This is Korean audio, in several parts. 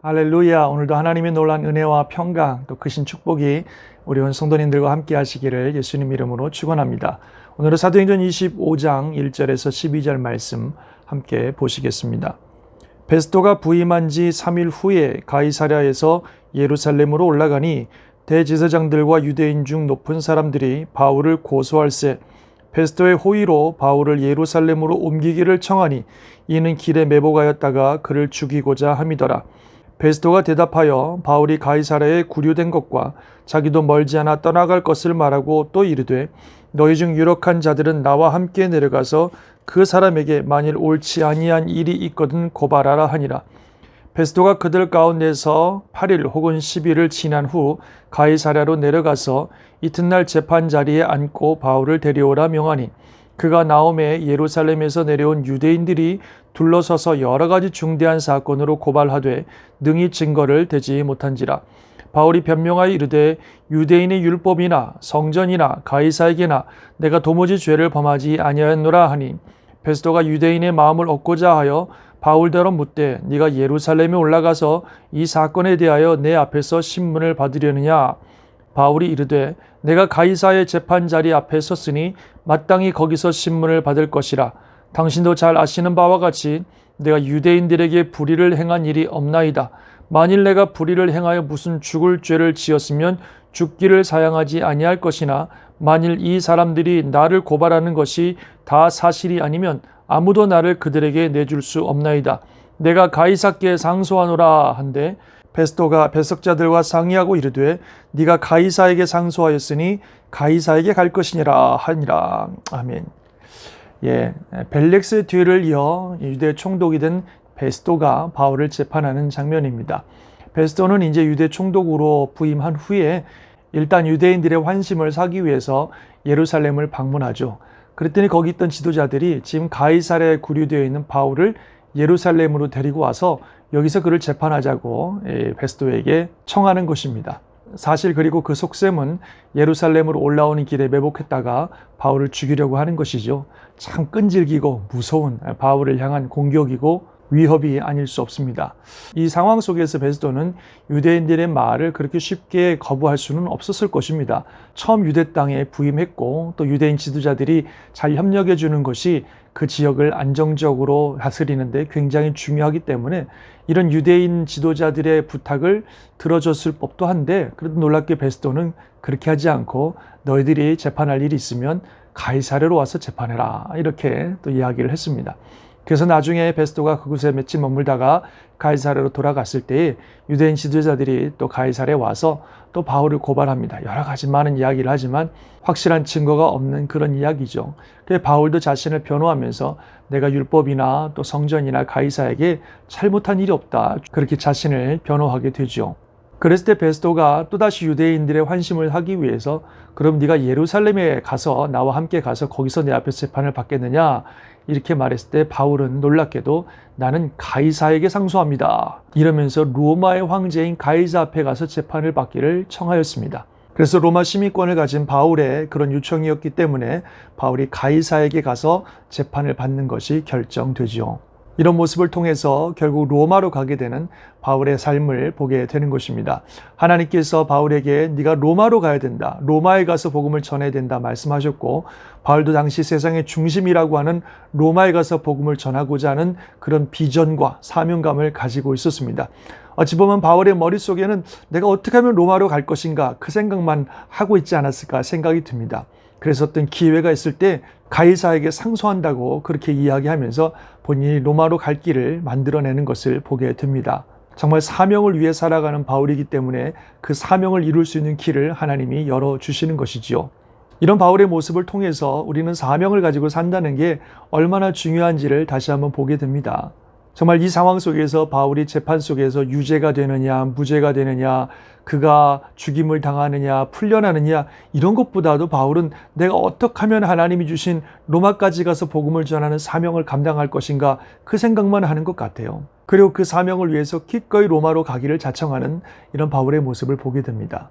할렐루야. 오늘도 하나님의 놀라운 은혜와 평강 또 크신 축복이 우리 온 성도님들과 함께 하시기를 예수님 이름으로 축원합니다. 오늘은 사도행전 25장 1절에서 12절 말씀 함께 보시겠습니다. 베스토가 부임한 지 3일 후에 가이사랴에서 예루살렘으로 올라가니 대제사장들과 유대인 중 높은 사람들이 바울을 고소할세 베스토의 호의로 바울을 예루살렘으로 옮기기를 청하니 이는 길에 매복하였다가 그를 죽이고자 함이더라. 베스토가 대답하여 바울이 가이사랴에 구류된 것과 자기도 멀지 않아 떠나갈 것을 말하고 또 이르되 너희 중 유력한 자들은 나와 함께 내려가서 그 사람에게 만일 옳지 아니한 일이 있거든 고발하라 하니라. 베스토가 그들 가운데서 8일 혹은 10일을 지난 후 가이사랴로 내려가서 이튿날 재판 자리에 앉고 바울을 데려오라 명하니 그가 나오매 예루살렘에서 내려온 유대인들이 둘러서서 여러 가지 중대한 사건으로 고발하되 능히 증거를 대지 못한지라. 바울이 변명하여 이르되 유대인의 율법이나 성전이나 가이사에게나 내가 도무지 죄를 범하지 아니하였노라 하니 베스토가 유대인의 마음을 얻고자 하여 바울더러 묻되 네가 예루살렘에 올라가서 이 사건에 대하여 내 앞에서 신문을 받으려느냐. 바울이 이르되 내가 가이사의 재판 자리 앞에 섰으니 마땅히 거기서 신문을 받을 것이라. 당신도 잘 아시는 바와 같이 내가 유대인들에게 불의를 행한 일이 없나이다. 만일 내가 불의를 행하여 무슨 죽을 죄를 지었으면 죽기를 사양하지 아니할 것이나 만일 이 사람들이 나를 고발하는 것이 다 사실이 아니면 아무도 나를 그들에게 내줄 수 없나이다. 내가 가이사께 상소하노라 한데 베스토가 배석자들과 상의하고 이르되 네가 가이사에게 상소하였으니 가이사에게 갈 것이니라 하니라. 아멘. 벨릭스의 뒤를 이어 유대 총독이 된 베스토가 바울을 재판하는 장면입니다. 베스토는 이제 유대 총독으로 부임한 후에 일단 유대인들의 환심을 사기 위해서 예루살렘을 방문하죠. 그랬더니 거기 있던 지도자들이 지금 가이사랴에 구류되어 있는 바울을 예루살렘으로 데리고 와서 여기서 그를 재판하자고 베스토에게 청하는 것입니다. 사실 그리고 그 속셈은 예루살렘으로 올라오는 길에 매복했다가 바울을 죽이려고 하는 것이죠. 참 끈질기고 무서운 바울을 향한 공격이고 위협이 아닐 수 없습니다. 이 상황 속에서 베스토는 유대인들의 말을 그렇게 쉽게 거부할 수는 없었을 것입니다. 처음 유대 땅에 부임했고 또 유대인 지도자들이 잘 협력해 주는 것이 그 지역을 안정적으로 다스리는데 굉장히 중요하기 때문에 이런 유대인 지도자들의 부탁을 들어줬을 법도 한데 그래도 놀랍게 베스토는 그렇게 하지 않고 너희들이 재판할 일이 있으면 가이사랴로 와서 재판해라 이렇게 또 이야기를 했습니다. 그래서 나중에 베스토가 그곳에 며칠 머물다가 가이사랴로 돌아갔을 때 유대인 지도자들이 또 가이사랴에 와서 또 바울을 고발합니다. 여러 가지 많은 이야기를 하지만 확실한 증거가 없는 그런 이야기죠. 그래서 바울도 자신을 변호하면서 내가 율법이나 또 성전이나 가이사에게 잘못한 일이 없다. 그렇게 자신을 변호하게 되죠. 그랬을 때 베스토가 또다시 유대인들의 환심을 하기 위해서 그럼 네가 예루살렘에 가서 나와 함께 가서 거기서 내 앞에서 재판을 받겠느냐 이렇게 말했을 때 바울은 놀랍게도 나는 가이사에게 상소합니다 이러면서 로마의 황제인 가이사 앞에 가서 재판을 받기를 청하였습니다. 그래서 로마 시민권을 가진 바울의 그런 요청이었기 때문에 바울이 가이사에게 가서 재판을 받는 것이 결정되지요. 이런 모습을 통해서 결국 로마로 가게 되는 바울의 삶을 보게 되는 것입니다. 하나님께서 바울에게 네가 로마로 가야 된다. 로마에 가서 복음을 전해야 된다 말씀하셨고 바울도 당시 세상의 중심이라고 하는 로마에 가서 복음을 전하고자 하는 그런 비전과 사명감을 가지고 있었습니다. 어찌 보면 바울의 머릿속에는 내가 어떻게 하면 로마로 갈 것인가 그 생각만 하고 있지 않았을까 생각이 듭니다. 그래서 어떤 기회가 있을 때 가이사에게 상소한다고 그렇게 이야기하면서 본인이 로마로 갈 길을 만들어내는 것을 보게 됩니다. 정말 사명을 위해 살아가는 바울이기 때문에 그 사명을 이룰 수 있는 길을 하나님이 열어주시는 것이지요. 이런 바울의 모습을 통해서 우리는 사명을 가지고 산다는 게 얼마나 중요한지를 다시 한번 보게 됩니다. 정말 이 상황 속에서 바울이 재판 속에서 유죄가 되느냐 무죄가 되느냐 그가 죽임을 당하느냐 풀려나느냐 이런 것보다도 바울은 내가 어떻게 하면 하나님이 주신 로마까지 가서 복음을 전하는 사명을 감당할 것인가 그 생각만 하는 것 같아요. 그리고 그 사명을 위해서 기꺼이 로마로 가기를 자청하는 이런 바울의 모습을 보게 됩니다.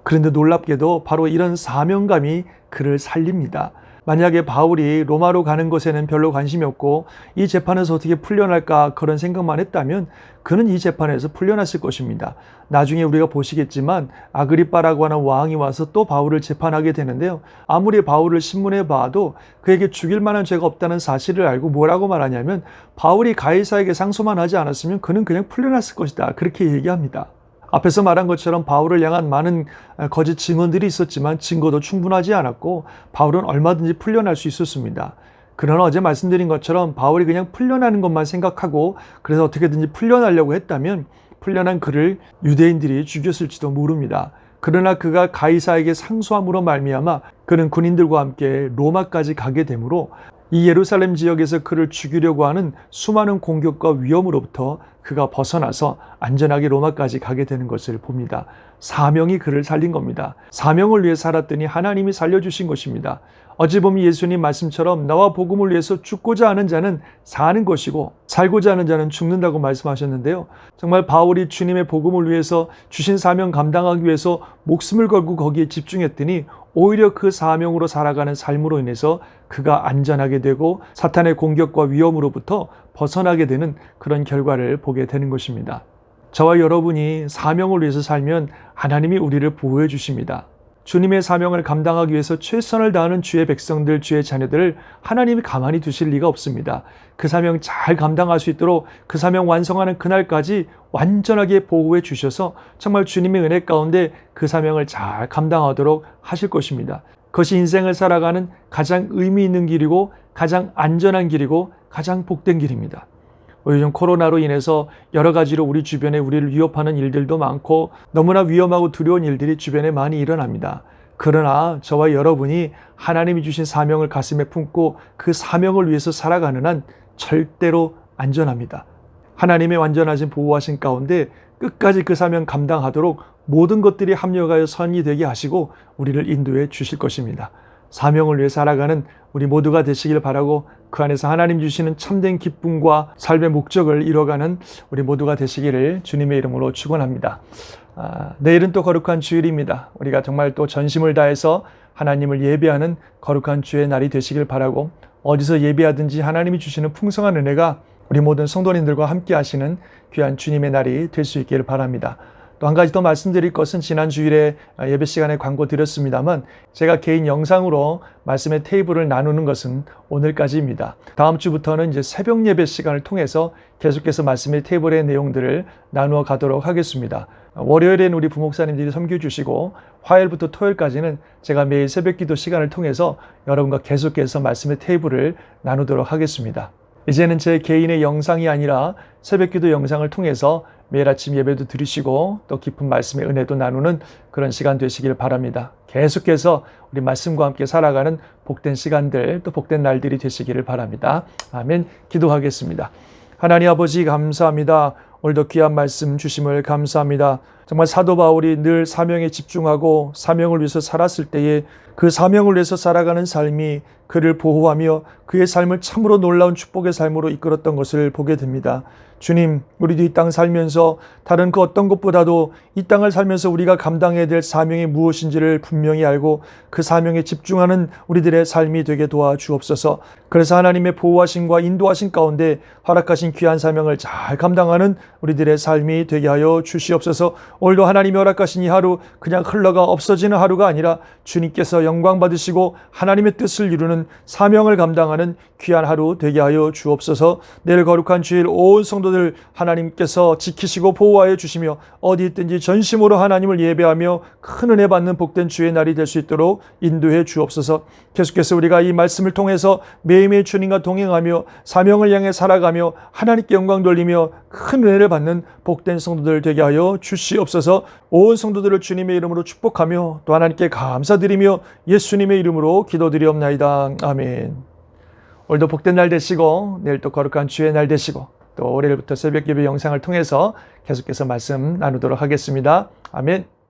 그런데 놀랍게도 바로 이런 사명감이 그를 살립니다. 만약에 바울이 로마로 가는 것에는 별로 관심이 없고 이 재판에서 어떻게 풀려날까 그런 생각만 했다면 그는 이 재판에서 풀려났을 것입니다. 나중에 우리가 보시겠지만 아그리빠라고 하는 왕이 와서 또 바울을 재판하게 되는데요. 아무리 바울을 신문해 봐도 그에게 죽일 만한 죄가 없다는 사실을 알고 뭐라고 말하냐면 바울이 가이사에게 상소만 하지 않았으면 그는 그냥 풀려났을 것이다. 그렇게 얘기합니다. 앞에서 말한 것처럼 바울을 향한 많은 거짓 증언들이 있었지만 증거도 충분하지 않았고 바울은 얼마든지 풀려날 수 있었습니다. 그러나 어제 말씀드린 것처럼 바울이 그냥 풀려나는 것만 생각하고 그래서 어떻게든지 풀려나려고 했다면 풀려난 그를 유대인들이 죽였을지도 모릅니다. 그러나 그가 가이사에게 상소함으로 말미암아 그는 군인들과 함께 로마까지 가게 되므로 이 예루살렘 지역에서 그를 죽이려고 하는 수많은 공격과 위험으로부터 그가 벗어나서 안전하게 로마까지 가게 되는 것을 봅니다. 사명이 그를 살린 겁니다. 사명을 위해 살았더니 하나님이 살려주신 것입니다. 어찌 보면 예수님 말씀처럼 나와 복음을 위해서 죽고자 하는 자는 사는 것이고 살고자 하는 자는 죽는다고 말씀하셨는데요. 정말 바울이 주님의 복음을 위해서 주신 사명 감당하기 위해서 목숨을 걸고 거기에 집중했더니 오히려 그 사명으로 살아가는 삶으로 인해서 그가 안전하게 되고 사탄의 공격과 위험으로부터 벗어나게 되는 그런 결과를 보게 되는 것입니다. 저와 여러분이 사명을 위해서 살면 하나님이 우리를 보호해 주십니다. 주님의 사명을 감당하기 위해서 최선을 다하는 주의 백성들, 주의 자녀들을 하나님이 가만히 두실 리가 없습니다. 그 사명 잘 감당할 수 있도록 그 사명 완성하는 그날까지 완전하게 보호해 주셔서 정말 주님의 은혜 가운데 그 사명을 잘 감당하도록 하실 것입니다. 그것이 인생을 살아가는 가장 의미 있는 길이고 가장 안전한 길이고 가장 복된 길입니다. 요즘 코로나로 인해서 여러 가지로 우리 주변에 우리를 위협하는 일들도 많고 너무나 위험하고 두려운 일들이 주변에 많이 일어납니다. 그러나 저와 여러분이 하나님이 주신 사명을 가슴에 품고 그 사명을 위해서 살아가는 한 절대로 안전합니다. 하나님의 완전하신 보호하신 가운데 끝까지 그 사명 감당하도록 모든 것들이 합력하여 선이 되게 하시고 우리를 인도해 주실 것입니다. 사명을 위해 살아가는 우리 모두가 되시길 바라고 그 안에서 하나님 주시는 참된 기쁨과 삶의 목적을 이뤄가는 우리 모두가 되시기를 주님의 이름으로 축원합니다. 내일은 또 거룩한 주일입니다. 우리가 정말 또 전심을 다해서 하나님을 예배하는 거룩한 주의 날이 되시길 바라고 어디서 예배하든지 하나님이 주시는 풍성한 은혜가 우리 모든 성도님들과 함께 하시는 귀한 주님의 날이 될 수 있기를 바랍니다. 또 한 가지 더 말씀드릴 것은 지난 주일에 예배 시간에 광고 드렸습니다만 제가 개인 영상으로 말씀의 테이블을 나누는 것은 오늘까지입니다. 다음 주부터는 이제 새벽 예배 시간을 통해서 계속해서 말씀의 테이블의 내용들을 나누어 가도록 하겠습니다. 월요일엔 우리 부목사님들이 섬겨주시고 화요일부터 토요일까지는 제가 매일 새벽 기도 시간을 통해서 여러분과 계속해서 말씀의 테이블을 나누도록 하겠습니다. 이제는 제 개인의 영상이 아니라 새벽기도 영상을 통해서 매일 아침 예배도 드리시고 또 깊은 말씀의 은혜도 나누는 그런 시간 되시길 바랍니다. 계속해서 우리 말씀과 함께 살아가는 복된 시간들 또 복된 날들이 되시기를 바랍니다. 아멘. 기도하겠습니다. 하나님 아버지 감사합니다. 오늘도 귀한 말씀 주심을 감사합니다. 정말 사도 바울이 늘 사명에 집중하고 사명을 위해서 살았을 때에 그 사명을 위해서 살아가는 삶이 그를 보호하며 그의 삶을 참으로 놀라운 축복의 삶으로 이끌었던 것을 보게 됩니다. 주님, 우리도 이 땅 살면서 다른 그 어떤 것보다도 이 땅을 살면서 우리가 감당해야 될 사명이 무엇인지를 분명히 알고 그 사명에 집중하는 우리들의 삶이 되게 도와주옵소서. 그래서 하나님의 보호하심과 인도하심 가운데 허락하신 귀한 사명을 잘 감당하는 우리들의 삶이 되게 하여 주시옵소서. 오늘도 하나님이 허락하신 이 하루 그냥 흘러가 없어지는 하루가 아니라 주님께서 영광 받으시고 하나님의 뜻을 이루는 사명을 감당하는 귀한 하루 되게 하여 주옵소서. 내일 거룩한 주일 온 성도들 하나님께서 지키시고 보호하여 주시며 어디 있든지 전심으로 하나님을 예배하며 큰 은혜 받는 복된 주의 날이 될 수 있도록 인도해 주옵소서. 계속해서 우리가 이 말씀을 통해서 매일매일 주님과 동행하며 사명을 향해 살아가며 하나님께 영광 돌리며 큰 은혜를 받는 복된 성도들 되게 하여 주시옵소서. 온 성도들을 주님의 이름으로 축복하며 또 하나님께 감사드리며 예수님의 이름으로 기도드리옵나이다. 아멘. 오늘도 복된 날 되시고 내일 또 거룩한 주의 날 되시고 또 월요일부터 새벽 예배 영상을 통해서 계속해서 말씀 나누도록 하겠습니다. 아멘.